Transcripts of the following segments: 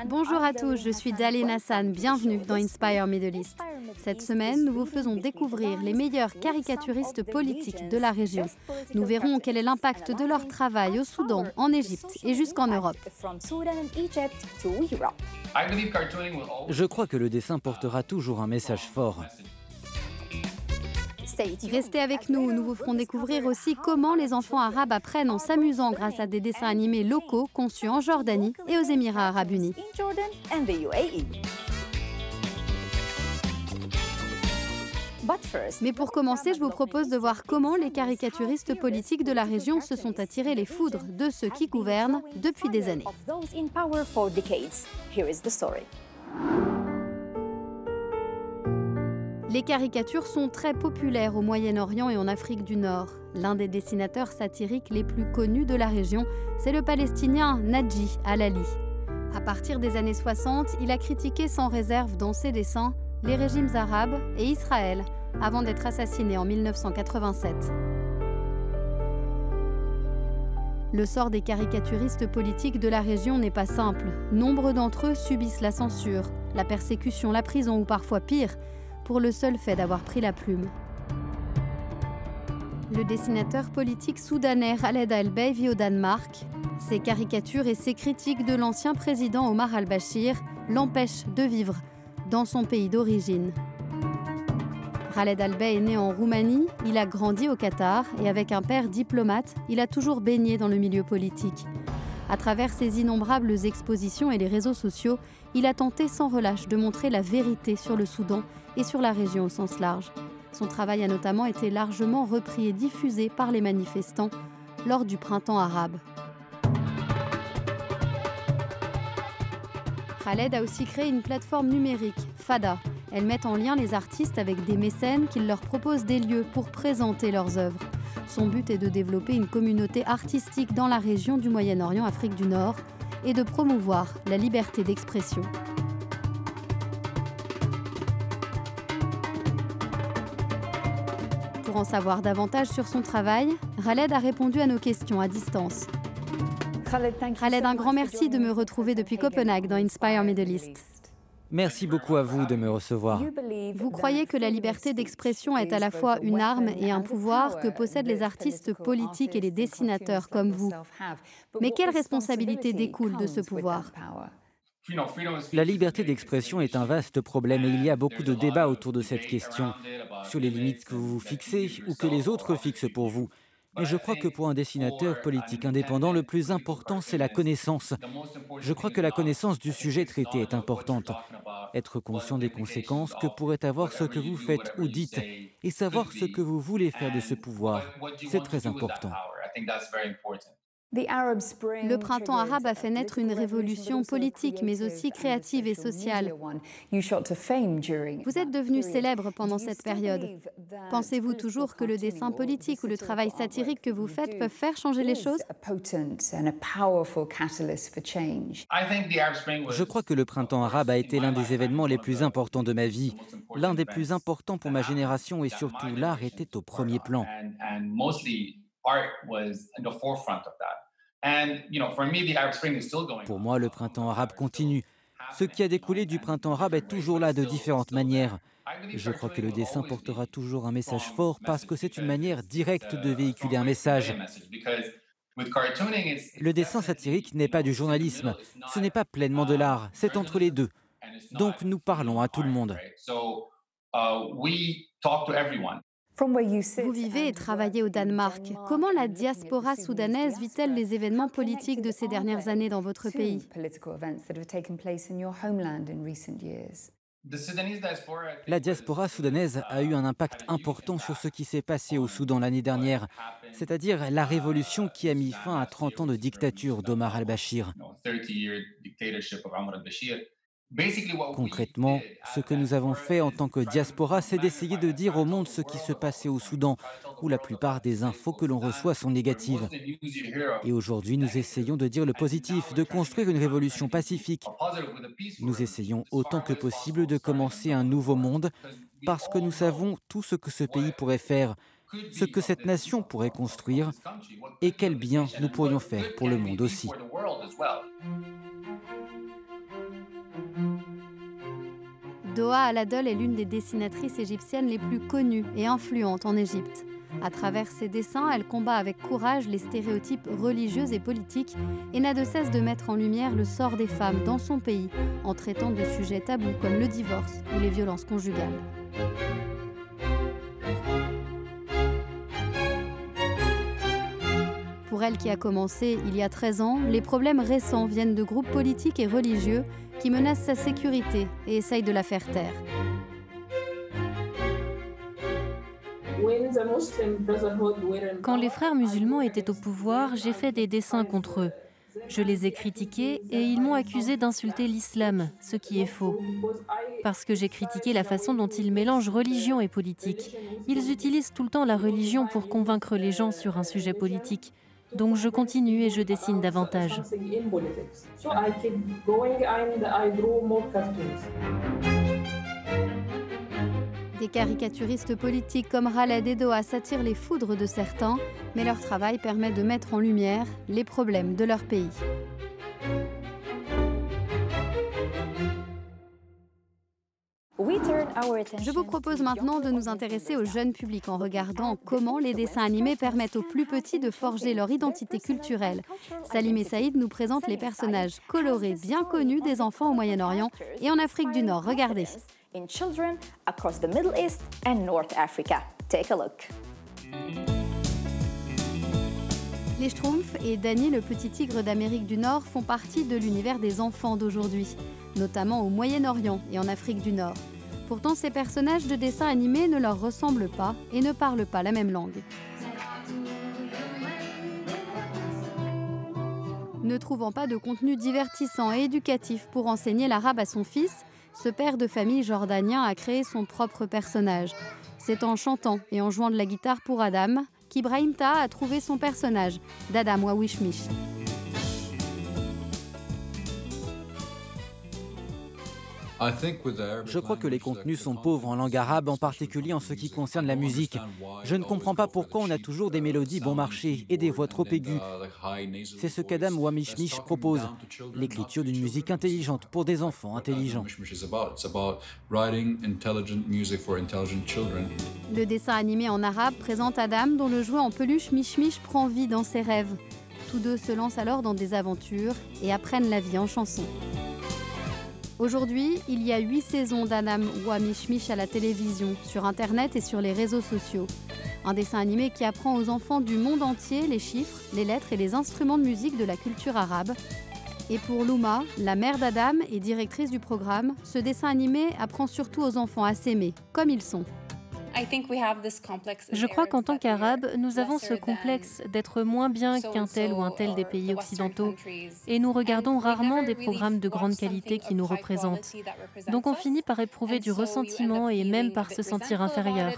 Bonjour à tous, je suis Daleen Hassan, bienvenue dans Inspire Middle East. Cette semaine, nous vous faisons découvrir les meilleurs caricaturistes politiques de la région. Nous verrons quel est l'impact de leur travail au Soudan, en Égypte et jusqu'en Europe. Je crois que le dessin portera toujours un message fort. Restez avec nous, nous vous ferons découvrir aussi comment les enfants arabes apprennent en s'amusant grâce à des dessins animés locaux conçus en Jordanie et aux Émirats arabes unis. Mais pour commencer, je vous propose de voir comment les caricaturistes politiques de la région se sont attirés les foudres de ceux qui gouvernent depuis des années. Les caricatures sont très populaires au Moyen-Orient et en Afrique du Nord. L'un des dessinateurs satiriques les plus connus de la région, c'est le Palestinien Nadji Alali. À partir des années 60, il a critiqué sans réserve dans ses dessins les régimes arabes et Israël, avant d'être assassiné en 1987. Le sort des caricaturistes politiques de la région n'est pas simple. Nombre d'entre eux subissent la censure, la persécution, la prison ou parfois pire, pour le seul fait d'avoir pris la plume. Le dessinateur politique soudanais Khaled Al-Bey vit au Danemark. Ses caricatures et ses critiques de l'ancien président Omar al-Bashir l'empêchent de vivre dans son pays d'origine. Khaled Al-Bey est né en Roumanie, il a grandi au Qatar et avec un père diplomate, il a toujours baigné dans le milieu politique. À travers ses innombrables expositions et les réseaux sociaux, il a tenté sans relâche de montrer la vérité sur le Soudan et sur la région au sens large. Son travail a notamment été largement repris et diffusé par les manifestants lors du printemps arabe. Khaled a aussi créé une plateforme numérique, Fada. Elle met en lien les artistes avec des mécènes qui leur proposent des lieux pour présenter leurs œuvres. Son but est de développer une communauté artistique dans la région du Moyen-Orient, Afrique du Nord, et de promouvoir la liberté d'expression. Pour en savoir davantage sur son travail, Khaled a répondu à nos questions à distance. Khaled, un grand merci de me retrouver depuis Copenhague dans Inspire Middle East. Merci beaucoup à vous de me recevoir. Vous croyez que la liberté d'expression est à la fois une arme et un pouvoir que possèdent les artistes politiques et les dessinateurs comme vous. Mais quelle responsabilité découle de ce pouvoir ? La liberté d'expression est un vaste problème et il y a beaucoup de débats autour de cette question, sur les limites que vous vous fixez ou que les autres fixent pour vous. Mais je crois que pour un dessinateur politique indépendant, le plus important, c'est la connaissance. Je crois que la connaissance du sujet traité est importante. Être conscient des conséquences que pourrait avoir ce que vous faites ou dites et savoir ce que vous voulez faire de ce pouvoir, c'est très important. Le printemps arabe a fait naître une révolution politique, mais aussi créative et sociale. Vous êtes devenu célèbre pendant cette période. Pensez-vous toujours que le dessin politique ou le travail satirique que vous faites peuvent faire changer les choses ? Je crois que le printemps arabe a été l'un des événements les plus importants de ma vie, l'un des plus importants pour ma génération et surtout l'art était au premier plan. Pour moi, le printemps arabe continue. Ce qui a découlé du printemps arabe est toujours là de différentes manières. Je crois que le dessin portera toujours un message fort parce que c'est une manière directe de véhiculer un message. Le dessin satirique n'est pas du journalisme, ce n'est pas pleinement de l'art, c'est entre les deux. Donc nous parlons à tout le monde. Vous vivez et travaillez au Danemark. Comment la diaspora soudanaise vit-elle les événements politiques de ces dernières années dans votre pays ? La diaspora soudanaise a eu un impact important sur ce qui s'est passé au Soudan l'année dernière, c'est-à-dire la révolution qui a mis fin à 30 ans de dictature d'Omar al-Bashir. Concrètement, ce que nous avons fait en tant que diaspora, c'est d'essayer de dire au monde ce qui se passait au Soudan, où la plupart des infos que l'on reçoit sont négatives. Et aujourd'hui, nous essayons de dire le positif, de construire une révolution pacifique. Nous essayons autant que possible de commencer un nouveau monde, parce que nous savons tout ce que ce pays pourrait faire, ce que cette nation pourrait construire, et quel bien nous pourrions faire pour le monde aussi. Doa Al-Adel est l'une des dessinatrices égyptiennes les plus connues et influentes en Égypte. À travers ses dessins, elle combat avec courage les stéréotypes religieux et politiques et n'a de cesse de mettre en lumière le sort des femmes dans son pays en traitant de sujets tabous comme le divorce ou les violences conjugales. Pour elle qui a commencé il y a 13 ans, les problèmes récents viennent de groupes politiques et religieux qui menacent sa sécurité et essayent de la faire taire. Quand les frères musulmans étaient au pouvoir, j'ai fait des dessins contre eux. Je les ai critiqués et ils m'ont accusé d'insulter l'islam, ce qui est faux. Parce que j'ai critiqué la façon dont ils mélangent religion et politique. Ils utilisent tout le temps la religion pour convaincre les gens sur un sujet politique. Donc je continue et je dessine davantage. Des caricaturistes politiques comme Khaled et Doa s'attirent les foudres de certains, mais leur travail permet de mettre en lumière les problèmes de leur pays. Je vous propose maintenant de nous intéresser au jeune public en regardant comment les dessins animés permettent aux plus petits de forger leur identité culturelle. Salim et Saïd nous présentent les personnages colorés bien connus des enfants au Moyen-Orient et en Afrique du Nord. Regardez. In children across the Middle East and North Africa. Take a look. Les Schtroumpfs et Danny le petit tigre d'Amérique du Nord font partie de l'univers des enfants d'aujourd'hui, notamment au Moyen-Orient et en Afrique du Nord. Pourtant, ces personnages de dessins animés ne leur ressemblent pas et ne parlent pas la même langue. Ne trouvant pas de contenu divertissant et éducatif pour enseigner l'arabe à son fils, ce père de famille jordanien a créé son propre personnage. C'est en chantant et en jouant de la guitare pour Adam qu'Ibrahim Taha a trouvé son personnage, d'Adam Wawishmish. Je crois que les contenus sont pauvres en langue arabe, en particulier en ce qui concerne la musique. Je ne comprends pas pourquoi on a toujours des mélodies bon marché et des voix trop aiguës. C'est ce qu'Adam Wawishmish propose, l'écriture d'une musique intelligente pour des enfants intelligents. Le dessin animé en arabe présente Adam dont le jouet en peluche Mishmish prend vie dans ses rêves. Tous deux se lancent alors dans des aventures et apprennent la vie en chanson. Aujourd'hui, il y a 8 saisons d'Adam Wawishmish à la télévision, sur Internet et sur les réseaux sociaux. Un dessin animé qui apprend aux enfants du monde entier les chiffres, les lettres et les instruments de musique de la culture arabe. Et pour Louma, la mère d'Adam et directrice du programme, ce dessin animé apprend surtout aux enfants à s'aimer, comme ils sont. Je crois qu'en tant qu'Arabes, nous avons ce complexe d'être moins bien qu'un tel ou un tel des pays occidentaux et nous regardons rarement des programmes de grande qualité qui nous représentent. Donc on finit par éprouver du ressentiment et même par se sentir inférieur.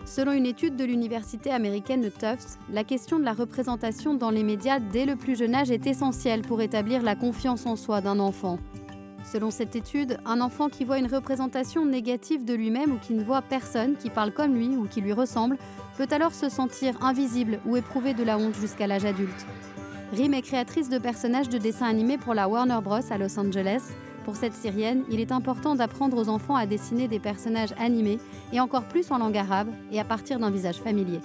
Selon une étude de l'université américaine de Tufts, la question de la représentation dans les médias dès le plus jeune âge est essentielle pour établir la confiance en soi d'un enfant. Selon cette étude, un enfant qui voit une représentation négative de lui-même ou qui ne voit personne qui parle comme lui ou qui lui ressemble peut alors se sentir invisible ou éprouver de la honte jusqu'à l'âge adulte. Rim est créatrice de personnages de dessins animés pour la Warner Bros. À Los Angeles. Pour cette Syrienne, il est important d'apprendre aux enfants à dessiner des personnages animés et encore plus en langue arabe et à partir d'un visage familier.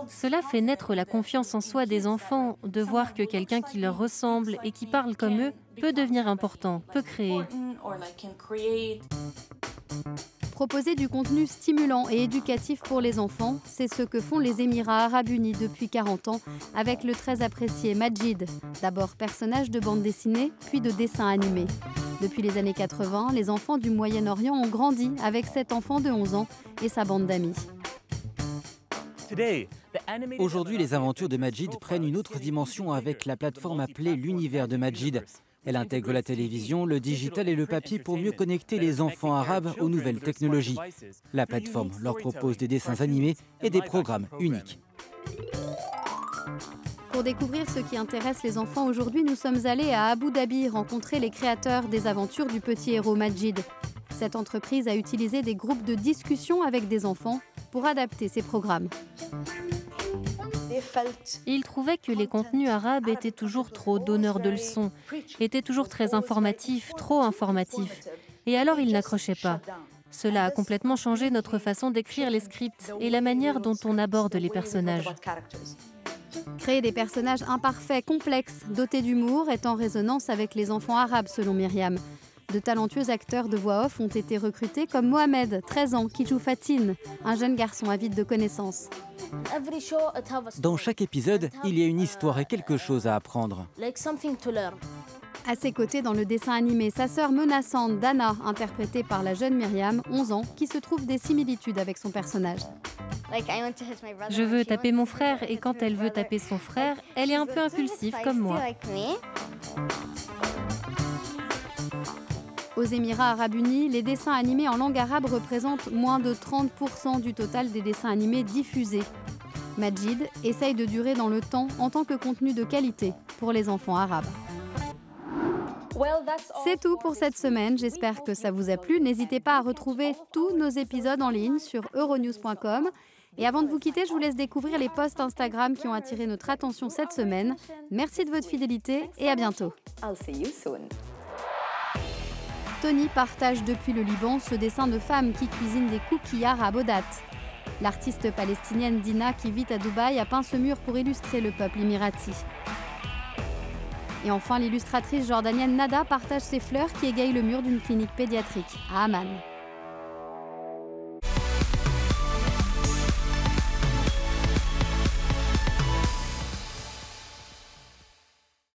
Cela fait naître la confiance en soi des enfants, de voir que quelqu'un qui leur ressemble et qui parle comme eux peut devenir important, peut créer. Proposer du contenu stimulant et éducatif pour les enfants, c'est ce que font les Émirats arabes unis depuis 40 ans avec le très apprécié Majid, d'abord personnage de bande dessinée, puis de dessin animé. Depuis les années 80, les enfants du Moyen-Orient ont grandi avec cet enfant de 11 ans et sa bande d'amis. Aujourd'hui, les aventures de Majid prennent une autre dimension avec la plateforme appelée l'univers de Majid. Elle intègre la télévision, le digital et le papier pour mieux connecter les enfants arabes aux nouvelles technologies. La plateforme leur propose des dessins animés et des programmes uniques. Pour découvrir ce qui intéresse les enfants aujourd'hui, nous sommes allés à Abu Dhabi rencontrer les créateurs des aventures du petit héros Majid. Cette entreprise a utilisé des groupes de discussion avec des enfants pour adapter ses programmes. Ils trouvaient que les contenus arabes étaient toujours trop donneurs de leçons, étaient toujours très informatifs, trop informatifs. Et alors ils n'accrochaient pas. Cela a complètement changé notre façon d'écrire les scripts et la manière dont on aborde les personnages. Créer des personnages imparfaits, complexes, dotés d'humour est en résonance avec les enfants arabes, selon Myriam. De talentueux acteurs de voix off ont été recrutés comme Mohamed, 13 ans, qui joue Fatine, un jeune garçon avide de connaissances. Dans chaque épisode, il y a une histoire et quelque chose à apprendre. À ses côtés, dans le dessin animé, sa sœur menaçante, Dana, interprétée par la jeune Myriam, 11 ans, qui se trouve des similitudes avec son personnage. Je veux taper mon frère et quand elle veut taper son frère, elle est un peu impulsive comme moi. Aux Émirats arabes unis, les dessins animés en langue arabe représentent moins de 30% du total des dessins animés diffusés. Majid essaye de durer dans le temps en tant que contenu de qualité pour les enfants arabes. C'est tout pour cette semaine, j'espère que ça vous a plu. N'hésitez pas à retrouver tous nos épisodes en ligne sur euronews.com. Et avant de vous quitter, je vous laisse découvrir les posts Instagram qui ont attiré notre attention cette semaine. Merci de votre fidélité et à bientôt. Tony partage depuis le Liban ce dessin de femme qui cuisine des cookies arabes aux dattes. L'artiste palestinienne Dina, qui vit à Dubaï, a peint ce mur pour illustrer le peuple émirati. Et enfin, l'illustratrice jordanienne Nada partage ses fleurs qui égayent le mur d'une clinique pédiatrique à Amman.